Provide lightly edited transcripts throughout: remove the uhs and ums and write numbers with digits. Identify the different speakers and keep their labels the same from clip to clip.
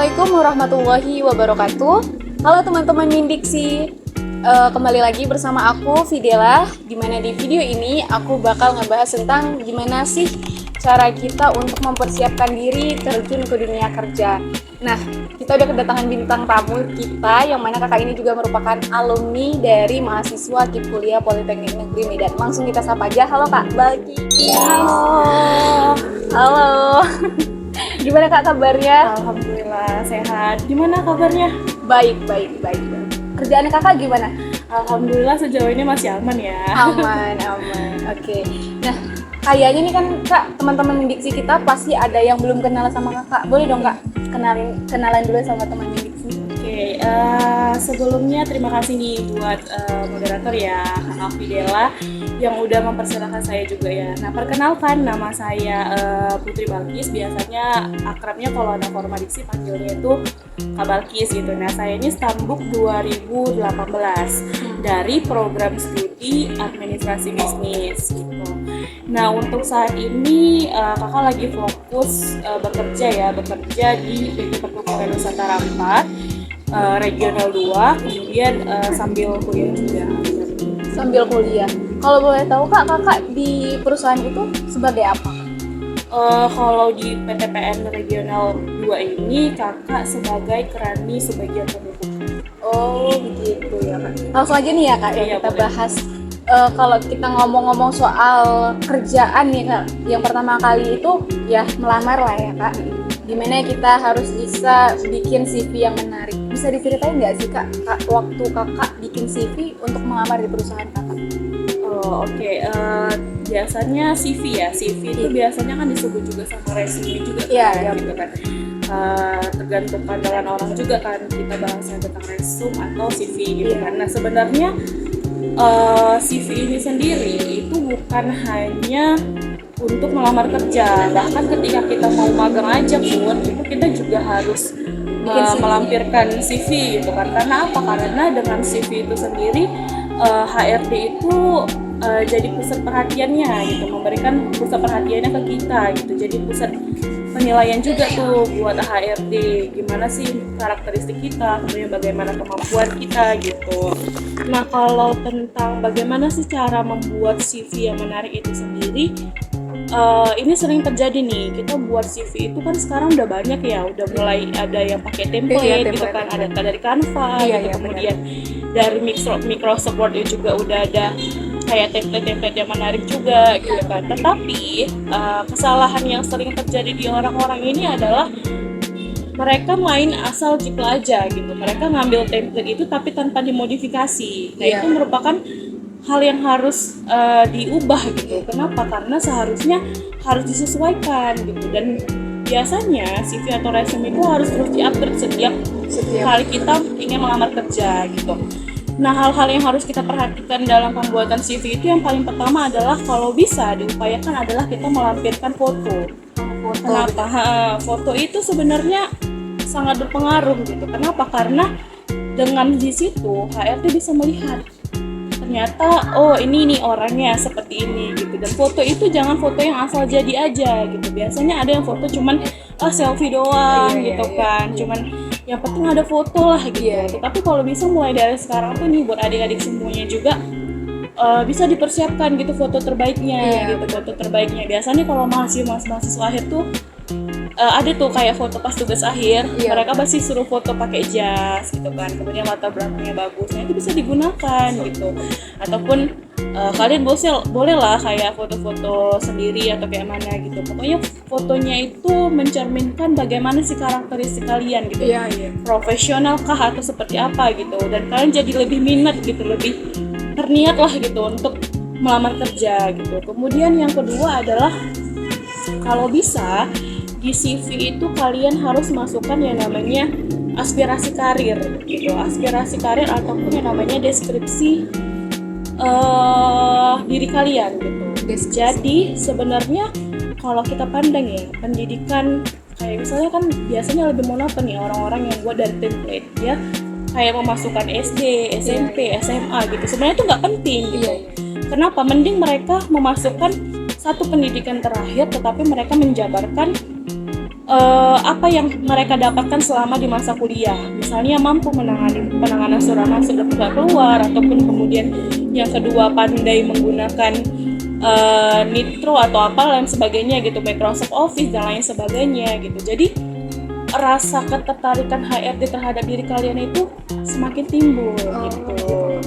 Speaker 1: Assalamualaikum warahmatullahi wabarakatuh. Halo teman-teman Mindiksi, kembali lagi bersama aku Fidela. Dimana di video ini aku bakal ngebahas tentang gimana sih cara kita untuk mempersiapkan diri terjun ke dunia kerja. Nah, kita udah kedatangan bintang tamu kita, yang mana kakak ini juga merupakan alumni dari mahasiswa KIP Kuliah Politeknik Negeri Medan. Langsung kita sapa aja. Halo Kak Balki.
Speaker 2: Halo.
Speaker 1: Halo. Gimana Kak kabarnya?
Speaker 2: Alhamdulillah sehat. Gimana kabarnya?
Speaker 1: Baik. Kerjaan kakak gimana?
Speaker 2: Alhamdulillah sejauh ini masih aman ya.
Speaker 1: Aman. Oke. Nah, kayaknya nih kan Kak, teman-teman diksi kita pasti ada yang belum kenal sama kakak. Boleh dong Kak, kenalan dulu sama teman diksi.
Speaker 2: Oke, sebelumnya terima kasih nih buat moderator ya, Kak Fidela, yang udah mempersilahkan saya juga ya. Nah, perkenalkan, nama saya Putri Balkis. Biasanya akrabnya kalau ada forma diksi panggilnya itu Kak Balkis gitu. Nah, saya ini Stambuk 2018 dari program studi administrasi bisnis gitu. Nah, untuk saat ini kakak lagi fokus bekerja di PT Pertukaran Nusantara 4, Regional 2, kemudian sambil kuliah juga.
Speaker 1: Sambil kuliah. Kalau boleh tahu Kak, kakak di perusahaan itu sebagai apa?
Speaker 2: Kalau di PTPN Regional 2 ini kakak sebagai kerani sebagian pemupukan.
Speaker 1: Oh begitu ya Kak. Langsung aja nih ya Kak,
Speaker 2: Iya,
Speaker 1: kita
Speaker 2: boleh.
Speaker 1: bahas. Kalau kita ngomong-ngomong soal kerjaan nih Kak, yang pertama kali itu ya melamar lah ya Kak. Dimana kita harus bisa bikin CV yang menarik. Bisa diceritain nggak sih Kak, waktu kakak bikin CV untuk melamar di perusahaan kakak?
Speaker 2: Oke. Biasanya CV ya. CV itu biasanya kan disebut juga sama resume juga
Speaker 1: Iya,
Speaker 2: gitu kan. Tergantung pandangan orang juga kan kita bahasnya tentang resume atau CV gitu
Speaker 1: Iya.
Speaker 2: kan. Nah, sebenarnya CV ini sendiri itu bukan hanya untuk melamar kerja, bahkan ketika kita mau magang aja pun itu kita juga harus
Speaker 1: Bikin CV.
Speaker 2: melampirkan CV gitu kan. Karena apa? Karena dengan CV itu sendiri HRD itu jadi pusat perhatiannya gitu, memberikan pusat perhatiannya ke kita gitu, jadi pusat penilaian juga tuh buat HRD, gimana sih karakteristik kita, kemudian bagaimana kemampuan kita gitu. Nah, kalau tentang bagaimana sih cara membuat CV yang menarik itu sendiri, ini sering terjadi nih, kita buat CV itu kan sekarang udah banyak ya, udah mulai ada yang pakai template,
Speaker 1: Iya,
Speaker 2: gitu kan, ada dari Canva
Speaker 1: Iya,
Speaker 2: gitu,
Speaker 1: iya,
Speaker 2: kemudian dari Microsoft Word itu juga udah ada kayak template-template yang menarik juga gitu kan. Tetapi kesalahan yang sering terjadi di orang-orang ini adalah mereka main asal jiplak aja gitu. Mereka ngambil template itu tapi tanpa dimodifikasi. Nah,
Speaker 1: Iya.
Speaker 2: itu merupakan hal yang harus diubah gitu. Kenapa? Karena seharusnya harus disesuaikan gitu. Dan biasanya CV atau resume itu harus terus diupdate setiap kali kita ingin melamar kerja gitu. Nah, hal-hal yang harus kita perhatikan dalam pembuatan CV itu yang paling pertama adalah kalau bisa diupayakan adalah kita melampirkan foto. Kenapa? Foto itu sebenarnya sangat berpengaruh gitu. Kenapa? Karena dengan di situ HRD bisa melihat ternyata ini nih orangnya seperti ini gitu. Dan foto itu jangan foto yang asal jadi aja gitu. Biasanya ada yang foto cuman selfie doang gitu kan. Cuman yang penting ada foto lah gitu. Tapi kalau bisa mulai dari sekarang tuh nih buat adik-adik semuanya juga bisa dipersiapkan gitu foto terbaiknya gitu. Foto terbaiknya biasanya kalau mahasiswa akhir tuh ada tuh kayak foto pas tugas akhir, mereka pasti suruh foto pakai jas gitu kan, kemudian latar belakangnya bagus. Nah, itu bisa digunakan gitu. Ataupun kalian boleh lah kayak foto-foto sendiri atau kayak mana gitu. Pokoknya fotonya itu mencerminkan bagaimana sih karakteristik kalian gitu. Profesional kah atau seperti apa gitu. Dan kalian jadi lebih minat gitu, lebih terniat lah gitu untuk melamar kerja gitu. Kemudian yang kedua adalah kalau bisa di CV itu kalian harus masukkan yang namanya aspirasi karir gitu. Aspirasi karir ataupun yang namanya deskripsi diri kalian gitu. Jadi sebenarnya kalau kita pandang ya, pendidikan kayak misalnya kan biasanya lebih monoton nih orang-orang yang buat dari template ya, kayak memasukkan SD, SMP, SMA gitu. Sebenarnya itu nggak penting gitu. Kenapa? Mending mereka memasukkan satu pendidikan terakhir tetapi mereka menjabarkan apa yang mereka dapatkan selama di masa kuliah. Misalnya mampu menangani penanganan surat masuk dan surat keluar, ataupun kemudian yang kedua pandai menggunakan Nitro atau apa lain sebagainya gitu, Microsoft Office dan lain sebagainya gitu. Jadi rasa ketertarikan HRD terhadap diri kalian itu semakin timbul gitu.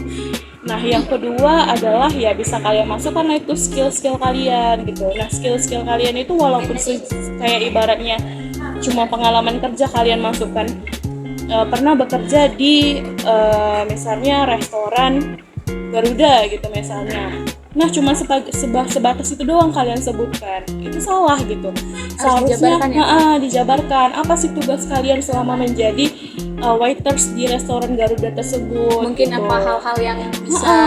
Speaker 2: Nah, yang kedua adalah ya bisa kalian masukkan itu skill-skill kalian gitu. Nah, skill-skill kalian itu walaupun kayak ibaratnya cuma pengalaman kerja kalian masukkan, pernah bekerja di misalnya restoran Garuda gitu misalnya. Nah, cuma sebatas itu doang kalian sebutkan. Itu salah gitu. Seharusnya dijabarkan apa sih tugas kalian selama menjadi waiters di restoran Garuda tersebut.
Speaker 1: Mungkin
Speaker 2: gitu.
Speaker 1: apa hal-hal yang bisa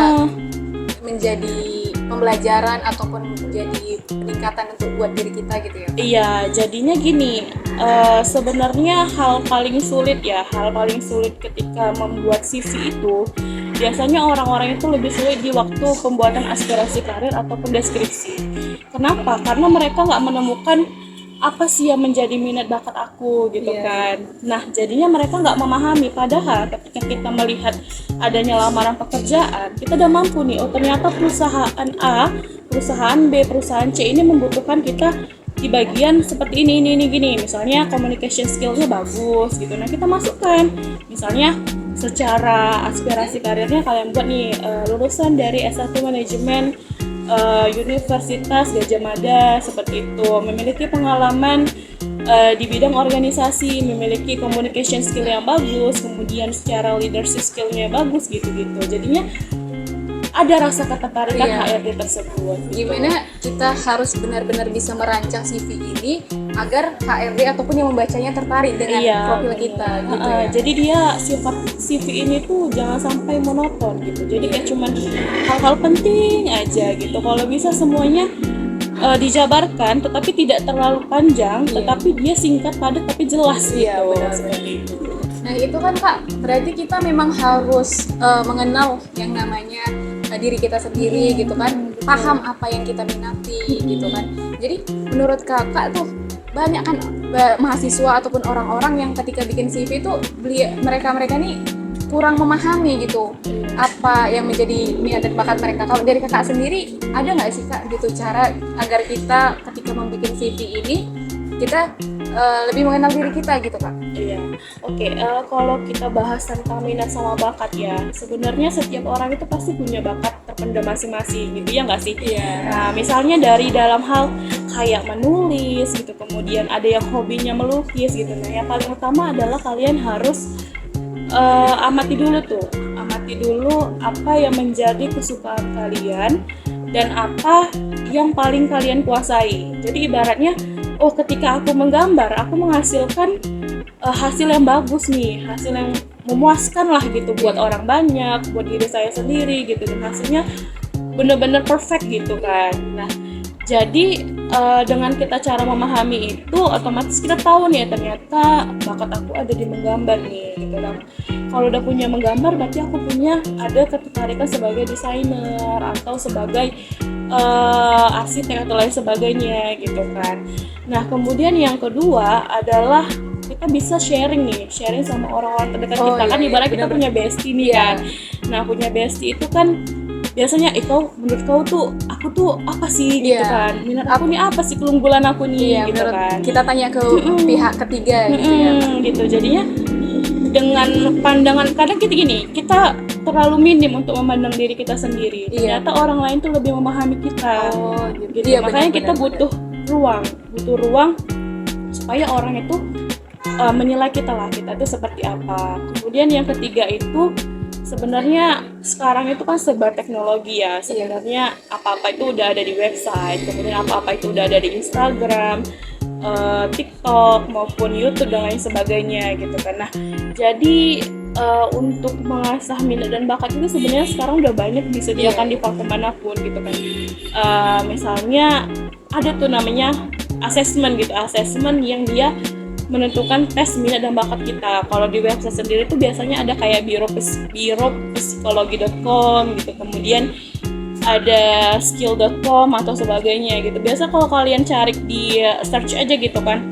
Speaker 1: menjadi pembelajaran ataupun menjadi peningkatan untuk buat diri kita gitu ya.
Speaker 2: Iya, jadinya gini, sebenarnya hal paling sulit ketika membuat CV itu biasanya orang-orang itu lebih sulit di waktu pembuatan aspirasi karir ataupun deskripsi. Kenapa? Karena mereka nggak menemukan apa sih yang menjadi minat bakat aku gitu kan. Nah, jadinya mereka nggak memahami. Padahal ketika kita melihat adanya lamaran pekerjaan, kita udah mampu nih, oh ternyata perusahaan A, perusahaan B, perusahaan C ini membutuhkan kita di bagian seperti ini gini. Misalnya communication skill-nya bagus gitu. Nah, kita masukkan. Misalnya secara aspirasi karirnya kalian buat nih lulusan dari S1 manajemen Universitas Gadjah Mada seperti itu, memiliki pengalaman di bidang organisasi, memiliki communication skill yang bagus, kemudian secara leadership skill-nya bagus gitu-gitu. Jadinya ada rasa ketertarikan HRD tersebut.
Speaker 1: Gimana kita harus benar-benar bisa merancang CV ini agar HRD ataupun yang membacanya tertarik dengan profil kita gitu ya.
Speaker 2: Jadi dia sifat CV ini tuh jangan sampai monoton gitu. Jadi kayak cuman hal-hal penting aja gitu. Kalau bisa semuanya dijabarkan tetapi tidak terlalu panjang, tetapi dia singkat, padat tapi jelas gitu.
Speaker 1: Benar sekali. Nah, itu kan Kak, berarti kita memang harus mengenal yang namanya diri kita sendiri gitu kan, paham apa yang kita minati gitu kan. Jadi menurut Kakak tuh banyak kan mahasiswa ataupun orang-orang yang ketika bikin CV itu mereka nih kurang memahami gitu apa yang menjadi minat dan bakat mereka. Kalau dari Kakak sendiri ada nggak sih Kak gitu cara agar kita ketika membuat CV ini kita lebih mengenal diri kita gitu Kak?
Speaker 2: Iya, oke. Kalau kita bahas tentang minat sama bakat ya, sebenarnya setiap orang itu pasti punya bakat terpendam masing-masing gitu ya nggak sih?
Speaker 1: Iya.
Speaker 2: Nah, misalnya dari dalam hal kayak menulis gitu, kemudian ada yang hobinya melukis gitu. Nah, yang paling utama adalah kalian harus amati dulu apa yang menjadi kesukaan kalian dan apa yang paling kalian kuasai. Jadi ibaratnya, ketika aku menggambar, aku menghasilkan hasil yang bagus nih, hasil yang memuaskan lah gitu buat orang banyak, buat diri saya sendiri gitu, dan hasilnya bener-bener perfect gitu kan. Nah, jadi dengan kita cara memahami itu, otomatis kita tahu nih ternyata bakat aku ada di menggambar nih gitu kan. Kalau udah punya menggambar, berarti aku ada ketertarikan sebagai desainer atau sebagai arsitek atau lain sebagainya gitu kan. Nah, kemudian yang kedua adalah kita bisa sharing sama orang-orang terdekat kita kan, ibarat kita punya bestie nih kan. Nah, punya bestie itu kan biasanya menurut kau tuh aku tuh apa sih gitu kan, minat aku nih apa sih, keunggulan aku nih gitu kan.
Speaker 1: Kita tanya ke pihak ketiga gitu ya.
Speaker 2: Gitu, jadinya dengan pandangan, kadang kita terlalu minim untuk memandang diri kita sendiri. Ternyata orang lain tuh lebih memahami kita. Gitu. Iya, makanya kita butuh ruang supaya orang itu menilai kita itu seperti apa. Kemudian yang ketiga itu sebenarnya sekarang itu kan serba teknologi ya. Sebenarnya apa-apa itu udah ada di website, kemudian apa-apa itu udah ada di Instagram, TikTok maupun YouTube dan lain sebagainya gitu kan. Nah, jadi untuk mengasah minat dan bakat itu sebenarnya sekarang udah banyak disediakan di platform manapun gitu kan. Misalnya ada tuh namanya assessment yang dia menentukan tes minat dan bakat kita. Kalau di website sendiri tuh biasanya ada kayak biropsikologi.com gitu, kemudian ada skill.com atau sebagainya gitu. Biasa kalau kalian cari di search aja gitu kan,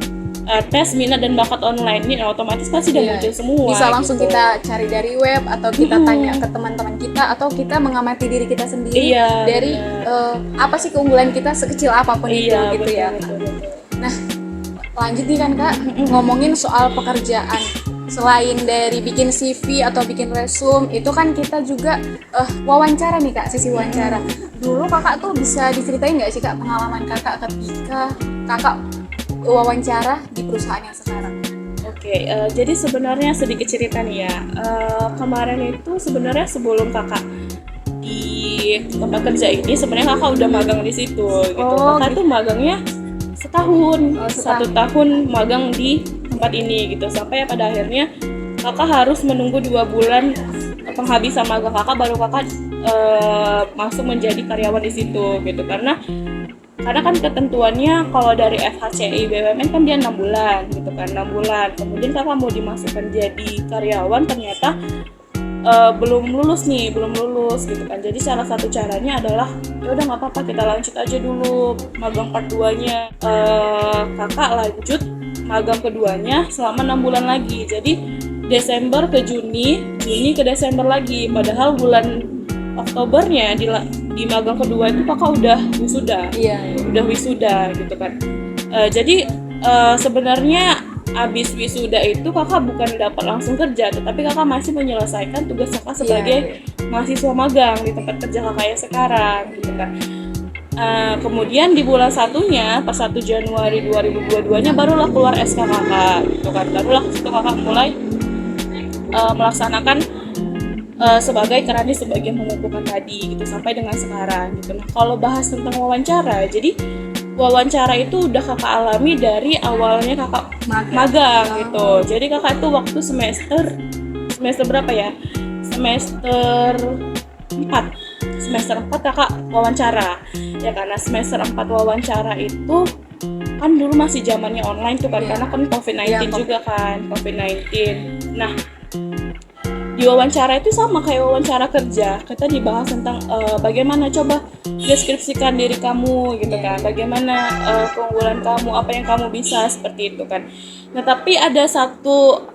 Speaker 2: tes minat dan bakat online ini otomatis pasti udah muncul semua.
Speaker 1: Bisa langsung
Speaker 2: gitu.
Speaker 1: kita cari dari web atau kita tanya ke teman-teman kita atau kita mengamati diri kita sendiri dari apa sih keunggulan kita sekecil apapun itu gitu
Speaker 2: betul,
Speaker 1: ya.
Speaker 2: Betul.
Speaker 1: Nah, lanjut nih kan Kak, ngomongin soal pekerjaan. Selain dari bikin CV atau bikin resume, itu kan kita juga wawancara nih Kak, sisi wawancara. Dulu Kakak tuh bisa diceritain nggak sih Kak pengalaman Kakak ketika Kakak wawancara di perusahaan yang sekarang?
Speaker 2: Oke, jadi sebenarnya sedikit cerita nih ya. Kemarin itu sebenarnya sebelum Kakak di tempat kerja ini, sebenarnya Kakak udah magang di situ gitu. Kakak tuh magangnya setahun, 1 tahun magang di tempat ini gitu, sampai pada akhirnya Kakak harus menunggu 2 bulan penghabisan magang Kakak baru Kakak masuk menjadi karyawan di situ gitu. Karena kan ketentuannya kalau dari FHCI BUMN kan dia 6 bulan gitu kan, 6 bulan. Kemudian Kakak mau dimasukkan jadi karyawan ternyata belum lulus gitu kan. Jadi salah satu caranya adalah ya udah nggak apa-apa, kita lanjut aja dulu magang part 2-nya. Kakak lanjut magang keduanya selama 6 bulan lagi. Jadi Desember ke Juni ke Desember lagi. Padahal bulan Oktobernya di magang kedua itu Kakak udah wisuda. Udah wisuda gitu kan. Jadi sebenarnya abis wisuda itu Kakak bukan dapat langsung kerja, tetapi Kakak masih menyelesaikan tugas Kakak sebagai mahasiswa magang di tempat kerja Kakak yang sekarang gitu kan. Kemudian di bulan satunya pas 1 Januari 2022-nya barulah keluar SK Kakak gitu kan. Barulah situ Kakak mulai melaksanakan sebagai Keranis sebagai mengumpulkan tadi gitu sampai dengan sekarang gitu. Nah, kalau bahas tentang wawancara, jadi wawancara itu udah Kakak alami dari awalnya Kakak magang gitu. Jadi Kakak itu waktu semester berapa ya? Semester 4 Kakak wawancara. Ya karena semester 4 wawancara itu kan dulu masih zamannya online tuh kan, karena kan COVID-19 juga kan, COVID-19. Nah, di wawancara itu sama kayak wawancara kerja, kita dibahas tentang bagaimana, coba deskripsikan diri kamu gitu kan, bagaimana keunggulan kamu, apa yang kamu bisa, seperti itu kan. Nah tapi ada satu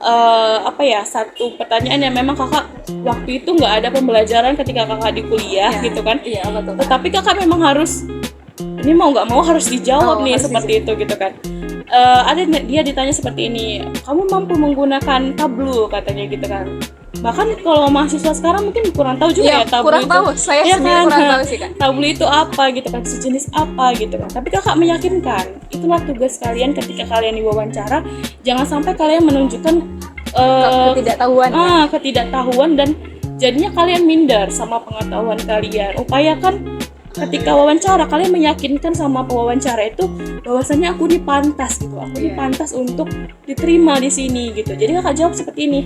Speaker 2: satu pertanyaan yang memang Kakak waktu itu nggak ada pembelajaran ketika Kakak di kuliah gitu kan,
Speaker 1: betul.
Speaker 2: Tetapi Kakak memang harus, ini mau nggak mau harus dijawab nih seperti itu gitu kan. Ada dia ditanya seperti ini, kamu mampu menggunakan Tableau katanya gitu kan. Bahkan kalau mahasiswa sekarang mungkin kurang tahu juga ya Tableau itu.
Speaker 1: Saya sendiri kurang tahu sih kan.
Speaker 2: Tableau itu apa gitu kan, sejenis apa gitu kan. Tapi Kakak meyakinkan, itulah tugas kalian ketika kalian diwawancara. Jangan sampai kalian menunjukkan ketidaktahuan dan jadinya kalian minder sama pengetahuan kalian. Upayakan ketika wawancara kalian meyakinkan sama pewawancara itu bahwasanya aku ini pantas gitu, aku ini pantas untuk diterima di sini gitu. Jadi Kakak jawab seperti ini.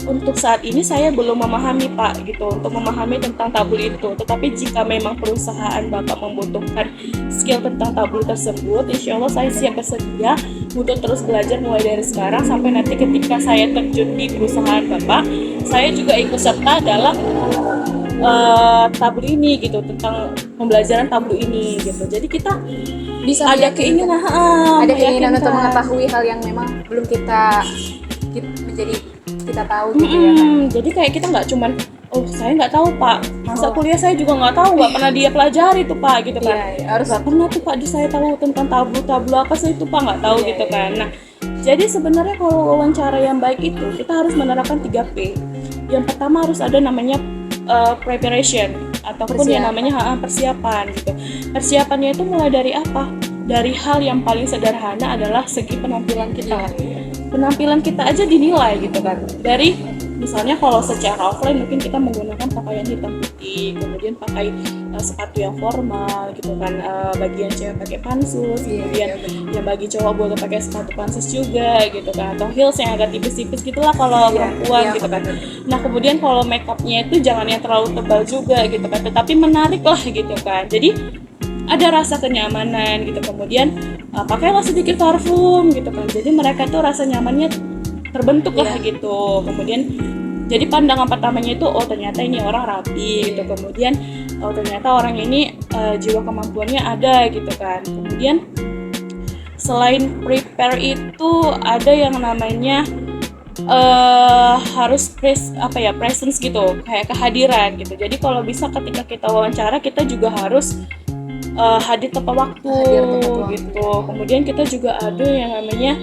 Speaker 2: Untuk saat ini saya belum memahami Pak gitu, untuk memahami tentang Tableau itu. Tetapi jika memang perusahaan Bapak membutuhkan skill tentang Tableau tersebut, insya Allah saya siap bersedia untuk terus belajar mulai dari sekarang sampai nanti ketika saya terjun di perusahaan Bapak, saya juga ikut serta dalam Tableau ini gitu, tentang pembelajaran Tableau ini gitu. Jadi kita
Speaker 1: bisa
Speaker 2: ada keinginan
Speaker 1: untuk mengetahui hal yang memang belum kita tahu gitu ya kan.
Speaker 2: Jadi kayak kita nggak cuman saya nggak tahu Pak, masa kuliah saya juga nggak tahu, nggak pernah dia pelajari tuh Pak gitu kan. Harus nggak pernah tuh Pak saya tahu tentang Tableau apa sih itu Pak, nggak tahu gitu kan. Nah jadi sebenarnya kalau wawancara yang baik itu kita harus menerapkan 3P. Yang pertama harus ada namanya preparation ataupun yang namanya persiapan gitu. Persiapannya itu mulai dari apa? Dari hal yang paling sederhana adalah segi penampilan kita. Penampilan kita aja dinilai gitu kan. Dari misalnya kalau secara offline mungkin kita menggunakan pakaian hitam putih, kemudian pakai sepatu yang formal gitu kan. Bagi yang cewek pakai pansus, kemudian yang bagi cowok boleh pakai sepatu pansus juga gitu kan, atau heels yang agak tipis-tipis gitulah kalau perempuan gitu kan. Nah kemudian kalau makeupnya itu jangan yang terlalu tebal juga gitu kan, tetapi menarik lah gitu kan. Jadi ada rasa kenyamanan gitu. Kemudian pakailah sedikit parfum gitu kan, jadi mereka tuh rasa nyamannya terbentuk lah gitu. Kemudian jadi pandangan pertamanya itu ternyata ini orang rapi gitu. Kemudian ternyata orang ini jiwa kemampuannya ada gitu kan. Kemudian selain prepare itu ada yang namanya harus presence gitu, kayak kehadiran gitu. Jadi kalau bisa ketika kita wawancara kita juga harus hadir tepat waktu gitu. Kemudian kita juga ada yang namanya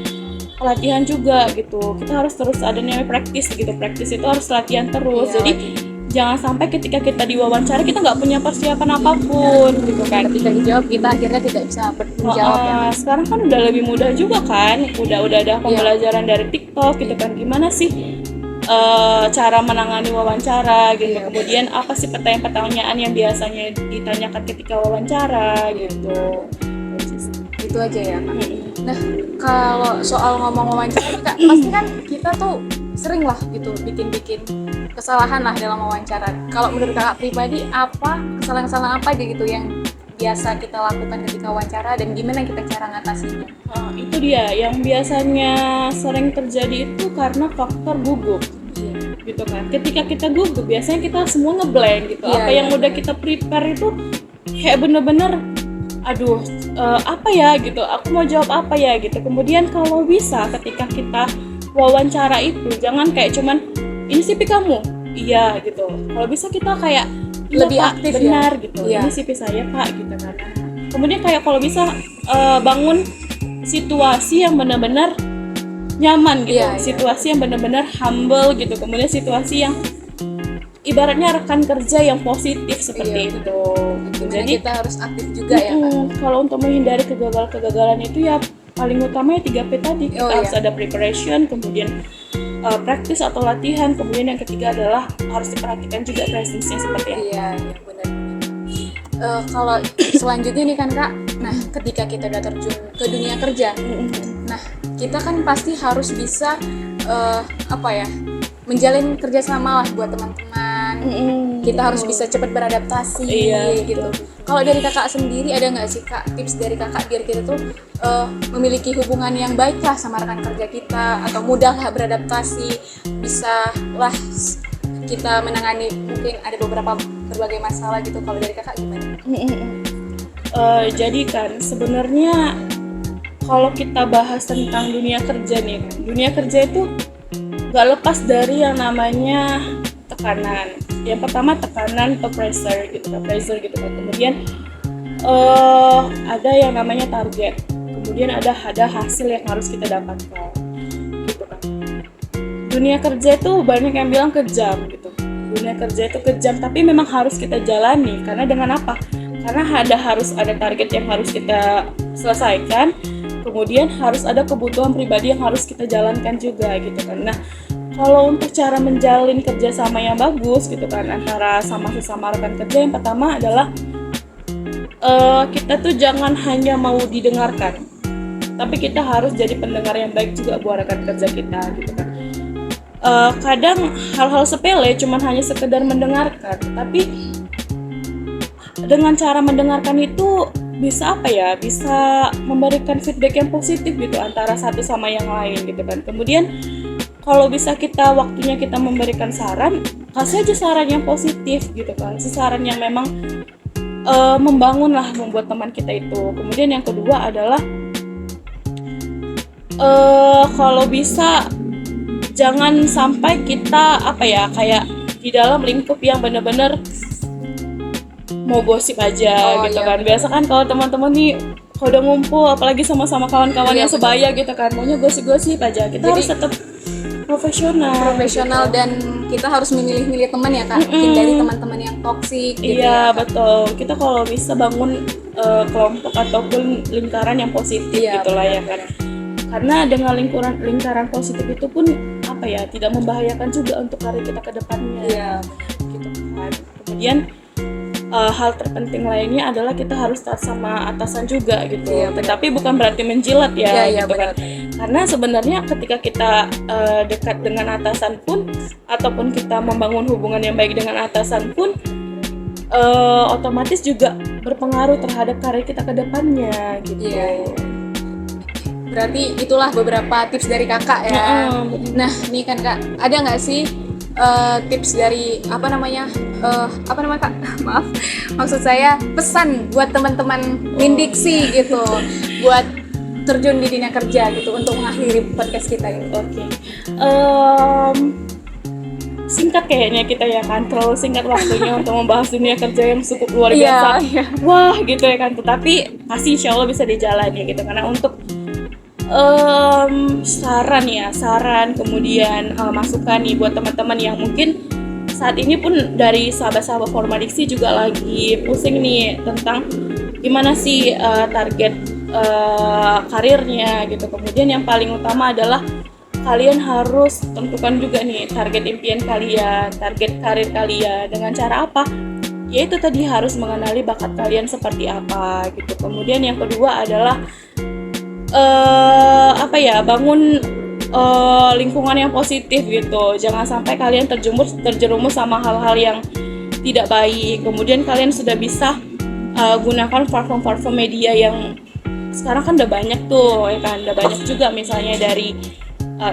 Speaker 2: latihan juga gitu. Kita harus terus ada namanya practice gitu. Practice itu harus latihan terus.
Speaker 1: Iya,
Speaker 2: jadi jangan sampai ketika kita diwawancara kita nggak punya persiapan apapun gitu kan.
Speaker 1: Ketika dijawab kita akhirnya tidak bisa menjawab ya.
Speaker 2: Sekarang kan udah lebih mudah juga kan. Udah ada pembelajaran dari TikTok gitu kan. Gimana sih cara menangani wawancara gitu. Kemudian apa sih pertanyaan-pertanyaan yang biasanya ditanyakan ketika wawancara gitu.
Speaker 1: Itu aja ya Kak. Nah, kalau soal ngomong wawancara Kak, pasti kan kita tuh sering lah gitu bikin kesalahan lah dalam wawancara. Kalau menurut Kakak pribadi, apa kesalahan-kesalahan apa aja gitu yang biasa kita lakukan ketika wawancara dan gimana kita cara ngatasinya?
Speaker 2: Itu dia yang biasanya sering terjadi itu karena faktor gugup. Gitu kan. Ketika kita gugup biasanya kita semua ngeblank gitu. Apa yang udah kita prepare itu kayak bener-bener aduh apa ya gitu, aku mau jawab apa ya gitu. Kemudian kalau bisa ketika kita wawancara itu jangan kayak cuman ini CV kamu, iya gitu. Kalau bisa kita kayak
Speaker 1: lebih
Speaker 2: Pak,
Speaker 1: aktif
Speaker 2: benar
Speaker 1: ya?
Speaker 2: gitu,
Speaker 1: Iya.
Speaker 2: ini CV saya Pak gitu kan. Kemudian kayak kalau bisa bangun situasi yang benar-benar nyaman gitu,
Speaker 1: Iya, iya.
Speaker 2: situasi yang benar-benar humble gitu. Kemudian situasi yang ibaratnya rekan kerja yang positif seperti
Speaker 1: Iya,
Speaker 2: itu.
Speaker 1: Gimana
Speaker 2: Jadi
Speaker 1: kita harus aktif juga ya Kak?
Speaker 2: kalau untuk menghindari kegagalan itu ya paling utamanya 3P tadi. Kita harus ada preparation, kemudian practice atau latihan, kemudian yang ketiga adalah harus diperhatikan juga presence-nya seperti apa.
Speaker 1: Iya benar. Kalau selanjutnya nih kan Kak, nah ketika kita udah terjun ke dunia kerja, nah kita kan pasti harus bisa menjalin kerjasama lah buat teman-teman. Kita harus bisa cepat beradaptasi gitu. Kalau dari Kakak sendiri ada nggak sih Kak tips dari Kakak biar kita tuh memiliki hubungan yang baik lah sama rekan kerja kita atau mudah lah beradaptasi, bisa lah kita menangani mungkin ada berbagai masalah gitu. Kalau dari Kakak gimana?
Speaker 2: Jadi kan sebenarnya kalau kita bahas tentang dunia kerja nih, dunia kerja itu gak lepas dari yang namanya tekanan. Yang pertama tekanan atau pressure gitu kan. Kemudian ada yang namanya target. Kemudian ada hasil yang harus kita dapatkan. Gitu kan. Dunia kerja itu banyak yang bilang kejam gitu. Dunia kerja itu kejam, tapi memang harus kita jalani. Karena dengan apa? Karena harus ada target yang harus kita selesaikan. Kemudian harus ada kebutuhan pribadi yang harus kita jalankan juga gitu kan. Nah, kalau untuk cara menjalin kerjasama yang bagus gitu kan antara sesama rekan kerja, yang pertama adalah kita tuh jangan hanya mau didengarkan, tapi kita harus jadi pendengar yang baik juga buat rekan kerja kita gitu kan. Kadang hal-hal sepele cuman hanya sekedar mendengarkan, tapi dengan cara mendengarkan itu bisa bisa memberikan feedback yang positif gitu antara satu sama yang lain gitu kan. Kemudian kalau bisa waktunya kita memberikan saran, kasih aja saran yang positif gitu kan, saran yang memang membangun lah membuat teman kita itu. Kemudian yang kedua adalah kalau bisa jangan sampai kita kayak di dalam lingkup yang benar-benar mau gosip aja gitu kan. Biasa kan kalau teman-teman nih kalau udah ngumpul apalagi sama-sama kawan-kawan yang sebaya gitu kan, maunya gosip-gosip aja. Kita harus tetap profesional gitu.
Speaker 1: Dan kita harus memilih-milih teman ya Kak, hindari teman-teman yang toksik gitu.
Speaker 2: Iya betul, kita kalau bisa bangun kelompok ataupun lingkaran yang positif gitulah ya kan. Karena dengan lingkaran positif itu pun tidak membahayakan juga untuk karir kita ke depannya gitu kan. Kemudian hal terpenting lainnya adalah kita harus taat sama atasan juga gitu. Tetapi bukan berarti menjilat gitu kan. Karena sebenarnya ketika kita dekat dengan atasan pun ataupun kita membangun hubungan yang baik dengan atasan pun otomatis juga berpengaruh terhadap karir kita ke depannya gitu.
Speaker 1: Berarti itulah beberapa tips dari Kakak ya. Nah, nih kan Kak, ada nggak sih tips dari apa namanya Kak? Maaf, maksud saya pesan buat teman-teman Mindiksi gitu, buat terjun di dunia kerja gitu untuk mengakhiri podcast kita ini?
Speaker 2: Oke. Singkat kayaknya kita ya kan, terlalu singkat waktunya untuk membahas dunia kerja yang cukup luar biasa. Wah gitu ya kan, tetapi pasti insya Allah bisa dijalani gitu. Karena untuk saran kemudian masukan nih buat teman-teman yang mungkin saat ini pun dari sahabat-sahabat Formadiksi juga lagi pusing nih tentang gimana sih target karirnya gitu. Kemudian yang paling utama adalah kalian harus tentukan juga nih target impian kalian, target karir kalian. Dengan cara apa? Yaitu tadi harus mengenali bakat kalian seperti apa gitu. Kemudian yang kedua adalah bangun lingkungan yang positif gitu. Jangan sampai kalian terjerumus sama hal-hal yang tidak baik. Kemudian kalian sudah bisa gunakan platform media yang sekarang kan udah banyak tuh ya kan, udah banyak juga misalnya dari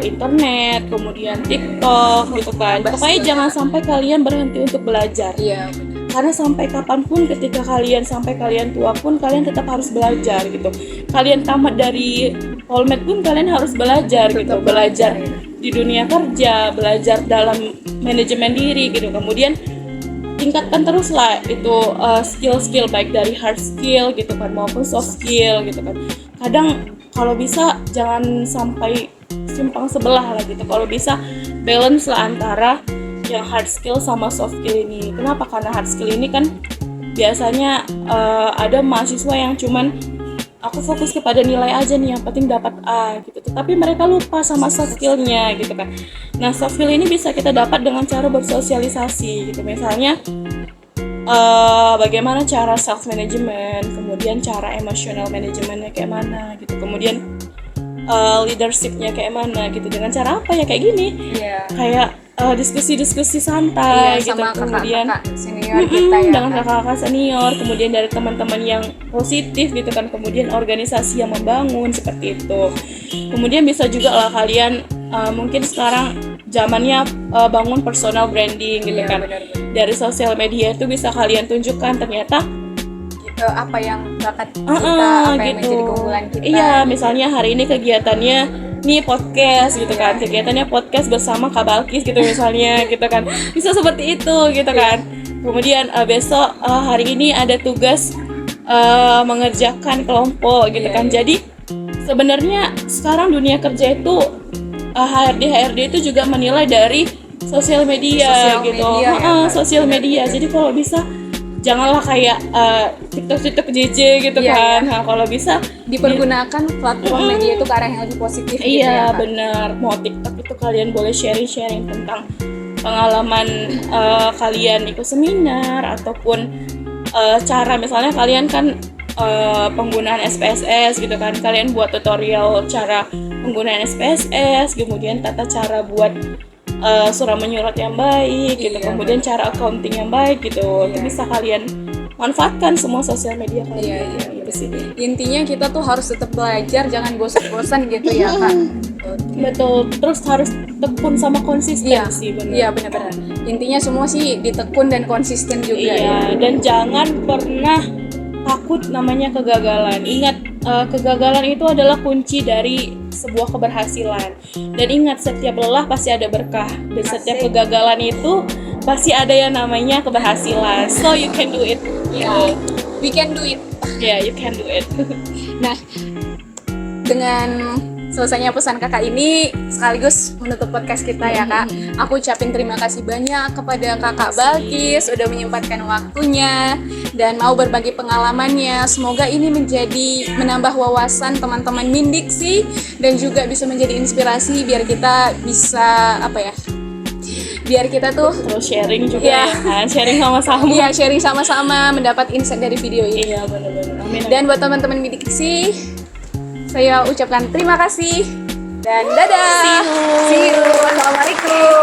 Speaker 2: internet, kemudian TikTok gitu kan. Pokoknya jangan sampai kalian berhenti untuk belajar.
Speaker 1: Iya.
Speaker 2: Karena sampai kapanpun, ketika sampai kalian tua pun kalian tetap harus belajar gitu. Kalian tamat dari Polmed pun kalian harus belajar gitu. Belajar di dunia kerja, belajar dalam manajemen diri gitu. Kemudian tingkatkan terus lah itu skill-skill baik dari hard skill gitu kan maupun soft skill gitu kan. Kadang kalau bisa jangan sampai simpang sebelah lah gitu. Kalau bisa balance lah antara yang hard skill sama soft skill ini. Kenapa? Karena hard skill ini kan biasanya ada mahasiswa yang cuman aku fokus kepada nilai aja nih, yang penting dapat A gitu. Tetapi mereka lupa sama soft skillnya gitu kan. Nah soft skill ini bisa kita dapat dengan cara bersosialisasi gitu. Misalnya bagaimana cara self management, kemudian cara emotional managementnya kayak mana gitu. Kemudian leadershipnya kayak mana gitu. Dengan cara apa ya kayak gini? Kayak diskusi-diskusi santai gitu,
Speaker 1: sama
Speaker 2: kemudian
Speaker 1: kakak-kakak senior kita ya
Speaker 2: dengan kakak-kakak senior, kemudian dari teman-teman yang positif gitu kan, kemudian organisasi yang membangun seperti itu. Kemudian bisa juga lah kalian mungkin sekarang zamannya bangun personal branding gitu kan.
Speaker 1: Benar-benar.
Speaker 2: Dari sosial media itu bisa kalian tunjukkan ternyata
Speaker 1: apa yang bakat kita, apa yang
Speaker 2: gitu.
Speaker 1: menjadi keunggulan kita.
Speaker 2: Iya, misalnya hari ini kegiatannya nih podcast gitu kan, kegiatannya podcast bersama Kak Balkis gitu misalnya gitu kan, bisa seperti itu gitu kan. Kemudian besok hari ini ada tugas mengerjakan kelompok gitu kan. Jadi sebenarnya sekarang dunia kerja itu HRD itu juga menilai dari sosial media sosial media. Jadi kalau bisa janganlah kayak TikTok JJ gitu kan. Nah, kalau bisa
Speaker 1: dipergunakan platform media itu ke arah yang lebih positif gitu ya.
Speaker 2: Iya, benar. Mau TikTok itu kalian boleh sharing tentang pengalaman kalian ikut seminar ataupun cara misalnya kalian kan penggunaan SPSS gitu kan. Kalian buat tutorial cara penggunaan SPSS, kemudian tata cara buat surat menyurat yang baik gitu, kemudian cara accounting yang baik gitu. Itu bisa kalian manfaatkan semua sosial media kalian. Gitu sih.
Speaker 1: Intinya kita tuh harus tetap belajar, jangan bosan-bosan gitu ya Kak.
Speaker 2: Betul, terus harus tekun sama konsisten sih, benar.
Speaker 1: Iya benar-benar. Intinya semua sih ditekun dan konsisten juga.
Speaker 2: Iya, dan jangan pernah takut namanya kegagalan. Ingat, kegagalan itu adalah kunci dari sebuah keberhasilan. Dan ingat, setiap lelah pasti ada berkah. Dan setiap kegagalan itu pasti ada yang namanya keberhasilan. So you can do it.
Speaker 1: We can do it.
Speaker 2: You can do it.
Speaker 1: Nah, dengan selesainya pesan kakak ini sekaligus menutup podcast kita ya Kak. Aku ucapin terima kasih banyak kepada kakak Balkis udah menyempatkan waktunya dan mau berbagi pengalamannya. Semoga ini menambah wawasan teman-teman Mindiksi dan juga bisa menjadi inspirasi biar kita bisa biar kita tuh
Speaker 2: terus sharing juga ya kan, sharing sama-sama.
Speaker 1: Iya, sharing sama-sama mendapat insight dari video ini.
Speaker 2: Iya, benar-benar. Amin.
Speaker 1: Dan buat teman-teman Mindiksi, saya ucapkan terima kasih dan dadah.
Speaker 2: See you.
Speaker 1: Assalamualaikum.